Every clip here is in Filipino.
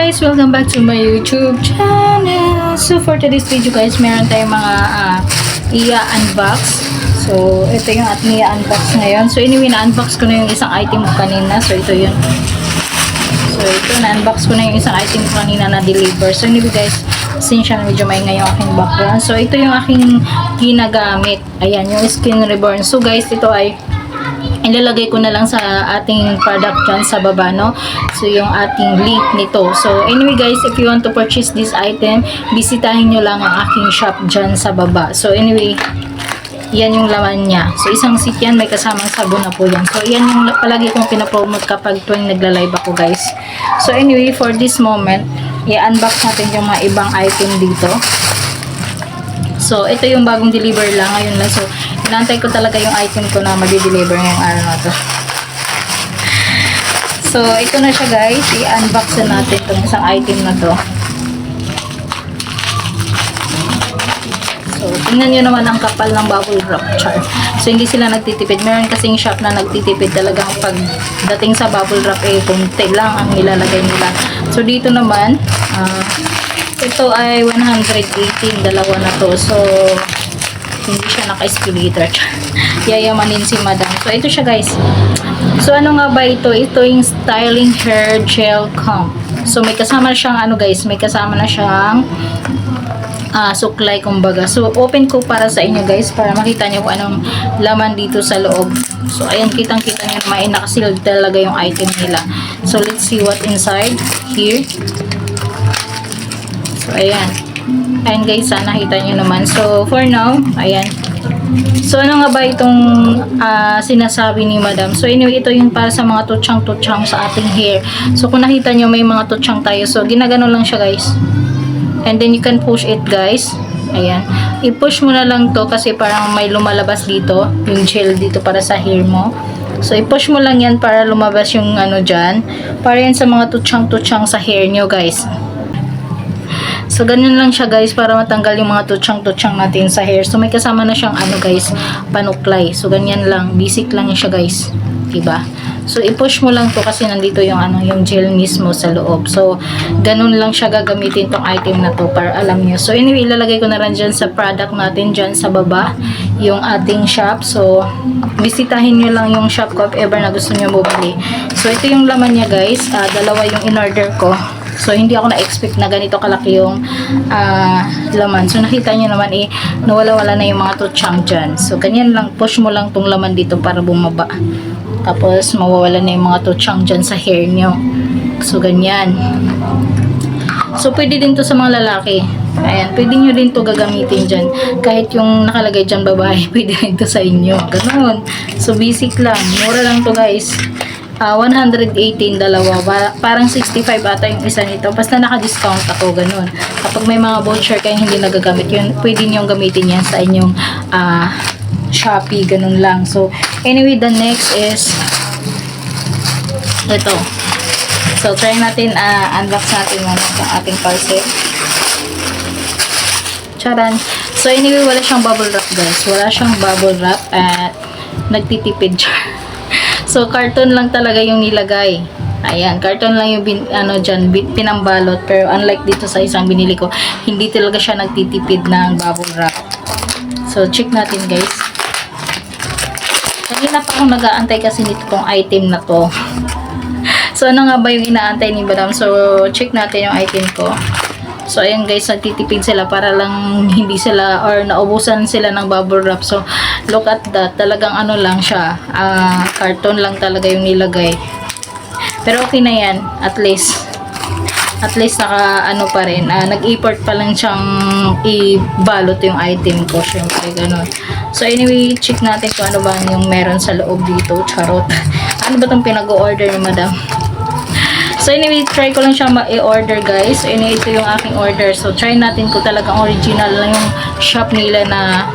guys! Welcome back to my YouTube channel. So for today's video guys, meron tayong mga i-unbox. So ito yung ating i-unbox ngayon. So anyway, na-unbox ko na yung isang item ko kanina. So ito yun. So ito, na-unbox ko na yung isang item ko kanina na deliver. So anyway guys, sinsya na medyo maingay yung aking background. So ito yung aking ginagamit. Ayan, yung Skin Reborn. So guys, ito ay ilalagay ko na lang sa ating product dyan sa baba, no? So, yung ating link nito. So, anyway guys, if you want to purchase this item, bisitahin nyo lang ang aking shop dyan sa baba. So, anyway, yan yung laman niya. So, isang seat yan, may kasamang sabon na po yan. So, yan yung palagi kong pinapromote kapag tuwing nagla-live ako guys. So, anyway, for this moment, i-unbox natin yung mga ibang item dito. So, ito yung bagong deliver lang. Ngayon lang. So, inantay ko talaga yung item ko na mag-deliver ngayong araw na to. So, ito na siya guys. I-unbox na natin itong isang item na to. So, tingnan nyo naman ang kapal ng bubble wrap char. So, hindi sila nagtitipid. Meron kasing shop na nagtitipid talagang pagdating sa bubble wrap, kunti lang ang nilalagay nila. So, dito naman, ito ay 118, dalawa na to. So, hindi siya naka-escalator. Yayamanin si madam. So, ito siya guys. So, ano nga ba ito? Ito yung styling hair gel comb. So, may kasama siyang ano guys, may kasama na siyang suklay kumbaga. So, open ko para sa inyo guys, para makita nyo kung anong laman dito sa loob. So, ayan, kitang-kita nyo naman, nakasealed talaga yung item nila. So, let's see what inside here. So, ayan. Ayan guys, sana nakita nyo naman. So, for now, ayan. So, ano nga ba itong sinasabi ni madam? So, anyway, ito yung para sa mga tutsang-tutsang sa ating hair. So, kung nakita nyo, may mga tutsang tayo. So, ginagano lang siya guys. And then, you can push it guys. Ayan. I-push mo na lang to kasi parang may lumalabas dito. Yung gel dito para sa hair mo. So, i-push mo lang yan para lumabas yung ano dyan. Para yan sa mga tutsang-tutsang sa hair nyo guys. So, ganyan lang siya guys para matanggal yung mga tutsang-tutsang natin sa hair. So, may kasama na siyang ano guys, panuklay. So, ganyan lang. Basic lang siya guys. Diba? So, i-push mo lang to kasi nandito yung ano, yung gel mismo sa loob. So, ganun lang siya gagamitin tong item na to para alam nyo. So, anyway, ilalagay ko na rin dyan sa product natin dyan sa baba yung ating shop. So, bisitahin nyo lang yung shop ko if ever na gusto nyo bumili. So, ito yung laman niya guys. Dalawa yung in-order ko. So, hindi ako na-expect na ganito kalaki yung laman. So, nakita nyo naman nawala-wala na yung mga tutsang dyan. So, ganyan lang. Push mo lang tong laman dito para bumaba. Tapos, mawawala na yung mga tutsang dyan sa hair nyo. So, ganyan. So, pwede din to sa mga lalaki. Ayan, pwede nyo din to gagamitin dyan. Kahit yung nakalagay dyan babae, pwede rin to sa inyo. Ganun. So, basic lang. Mura lang to guys. 118 dalawa, parang 65 ata yung isa nito, basta naka-discount ako, ganun. Kapag may mga voucher kayong hindi nagagamit, yun, pwede nyo gamitin yan sa inyong Shopee, ganun lang. So, anyway, the next is ito. So, try natin, unbox natin yung ating parcel. Charan. So, anyway, wala siyang bubble wrap guys. Wala siyang bubble wrap at nagtitipid siya. So, carton lang talaga yung nilagay. Ayan, carton lang yung pinambalot. Pero unlike dito sa isang binili ko, hindi talaga siya nagtitipid ng bubble wrap. So, check natin guys. Kanina pa akong nag-aantay kasi nito tong item na to. So, ano nga ba yung inaantay ni madam? So, check natin yung item ko. So, ayan guys, nagtitipid sila para lang hindi sila or naubusan sila ng bubble wrap. So, look at that. Talagang ano lang siya. Carton lang talaga yung nilagay. Pero okay na yan. At least naka ano pa rin. Nag-import pa lang siyang ibalot yung item ko. Siyempre, ganun. So, anyway, check natin kung ano ba yung meron sa loob dito. Charot. Ano ba itong pinag-order ni madam? So, anyway, try ko lang siya ma-order guys. So, anyway, ito yung aking order. So, try natin kung talagang original lang yung shop nila na.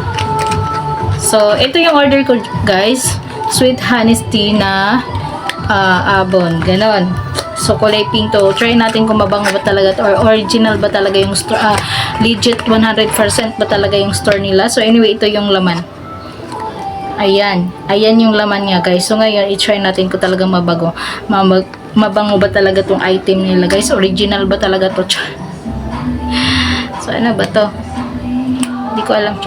So, ito yung order ko guys. Sweet honey tea na Avon. Ganon. So, kulay pink to. Try natin kung mabango ba talaga or original ba talaga yung store. Legit 100% ba talaga yung store nila. So, anyway, ito yung laman. Ayan. Ayan yung laman niya, guys. So, ngayon, i-try natin kung talagang mabango ba talaga tong item nila guys, original ba talaga to. So ano ba to, hindi ko alam.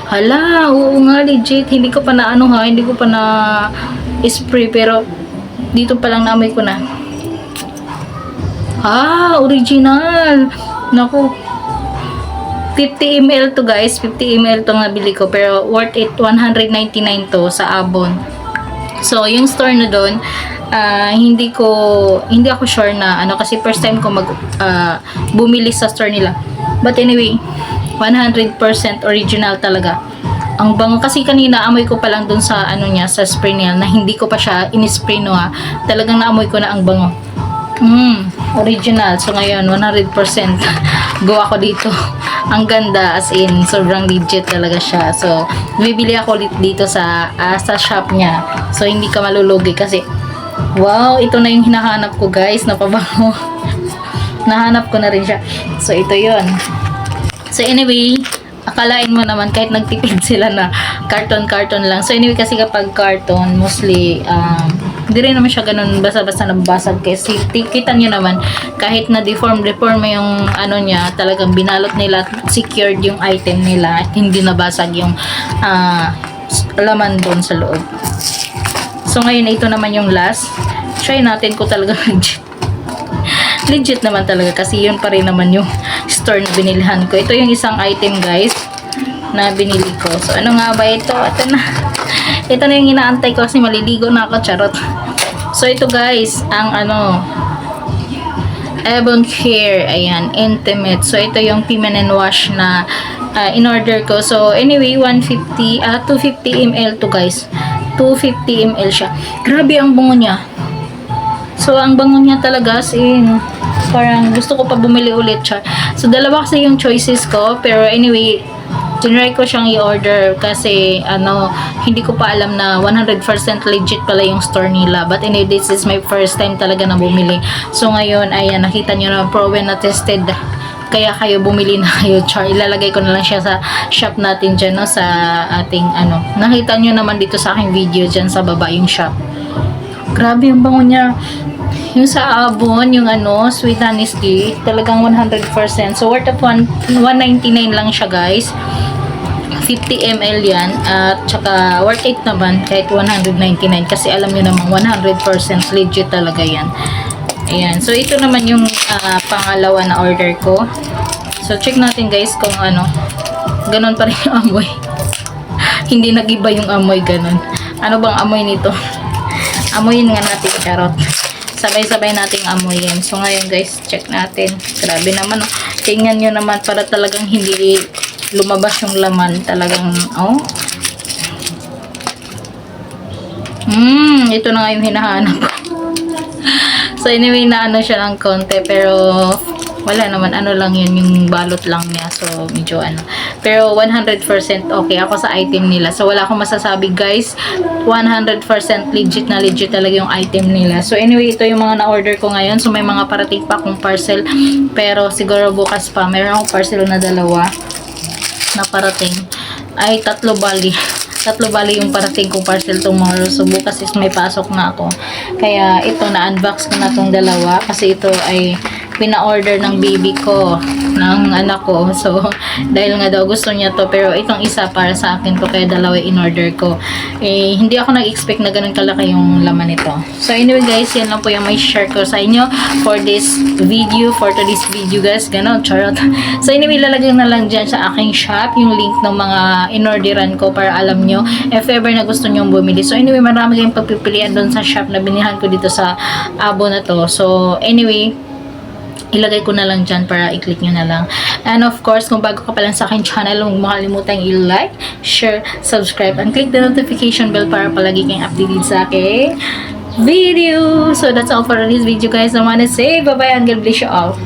Hala, oo nga, legit. Hindi ko pa na ano ha, hindi ko pa na spray, pero dito pa lang naamoy ko na. Ah, original. Naku, 50 ml to guys, 50 ml to nabili ko, pero worth it, 199 to sa Avon. So yung store na doon, hindi ako sure na ano, kasi first time ko bumili sa store nila. But anyway, 100% original talaga. Ang bango, kasi kanina amoy ko pa lang dun sa ano niya, sa spray niya, na hindi ko pa siya in-spray no ha. Talagang naamoy ko na ang bango. Original. So ngayon 100% go ako dito. Ang ganda, as in sobrang legit talaga siya. So bibili ako ulit dito sa shop niya. So hindi ka malulugi kasi wow, ito na yung hinahanap ko guys, na pabango. Nahanap ko na rin siya. So ito yon. So anyway, akalain mo naman kahit nagtipid sila na carton lang. So anyway, kasi kapag carton, mostly hindi rin naman siya ganun basa-basa nabasag, kasi kita nyo naman kahit na deform mo yung ano niya, talagang binalot nila, secured yung item nila at hindi nabasag yung laman doon sa loob. So ngayon, ito naman yung last. Try natin ko talaga legit naman talaga, kasi yun pa rin naman yung store na binilihan ko. Ito yung isang item guys na binili ko. So ano nga ba ito? Ito na yung inaantay ko, kasi maliligo na ako, charot. So ito guys, ang Avon Care, ayan, Intimate. So ito yung feminine wash na in-order ko. So anyway, 250 ml to guys. 250 ml siya. Grabe ang bango niya. So ang bango niya talaga, parang gusto ko pa bumili ulit siya. So dalawa kasi yung choices ko, pero anyway, tinry ko siyang i-order kasi hindi ko pa alam na 100% legit pala yung store nila. But anyway, this is my first time talaga na bumili. So ngayon, ayan, nakita nyo na proven na tested. Kaya kayo bumili na kayo, char. Ilalagay ko na lang siya sa shop natin dyan, no? Sa ating nakita nyo naman dito sa aking video dyan sa baba yung shop. Grabe yung bango niya. Yung sa Avon, yung Sweet Honesty, talagang 100%. So worth of 199 lang siya guys. 50 ml yan. At saka worth it naman kahit 199, kasi alam nyo naman 100% legit talaga yan. Ayan. So ito naman yung pangalawa na order ko. So check natin guys kung ganun pa rin yung amoy. Hindi nag-iba yung amoy, ganun. Ano bang amoy nito? Amoyin nga natin, charot. Sabay-sabay nating amoyin. So ngayon guys, check natin. Grabe naman, oh. Tingnan nyo naman, para talagang hindi lumabas yung laman. Talagang, oh. Ito na nga yung hinahanap ko. So anyway, siya ng konti, pero wala naman, lang yun, yung balot lang niya. So medyo pero 100% okay ako sa item nila. So wala akong masasabi guys, 100% legit na legit talaga yung item nila. So anyway, ito yung mga na-order ko ngayon. So may mga parating pa akong parcel, pero siguro bukas pa meron akong parcel na dalawa na parating. Ay, tatlo bali yung parating kong parcel tomorrow. So bukas is may pasok na ako. Kaya ito, na-unbox ko na tong dalawa, kasi ito ay pina-order ng baby ko, ng anak ko. So dahil nga daw gusto niya to, pero itong isa para sa akin to, kaya dalawa in-order ko. Hindi ako nag-expect na ganun kalaki yung laman nito. So anyway guys, yan lang po yung may share ko sa inyo for this video, guys. Ganun, charot. So anyway, lalagay na lang dyan sa aking shop yung link ng mga in-orderan ko, para alam nyo if ever na gusto nyo bumili. So anyway, marami kayong pagpipilian doon sa shop na binihan ko dito sa Avon na to. So anyway, ilagay ko na lang dyan para i-click nyo na lang. And of course, kung bago ka pa lang sa akin channel, huwag makalimutan i-like, share, subscribe, and click the notification bell para palagi kayong updated sa aking video. So that's all for this video guys. I wanna say bye-bye and God bless you all.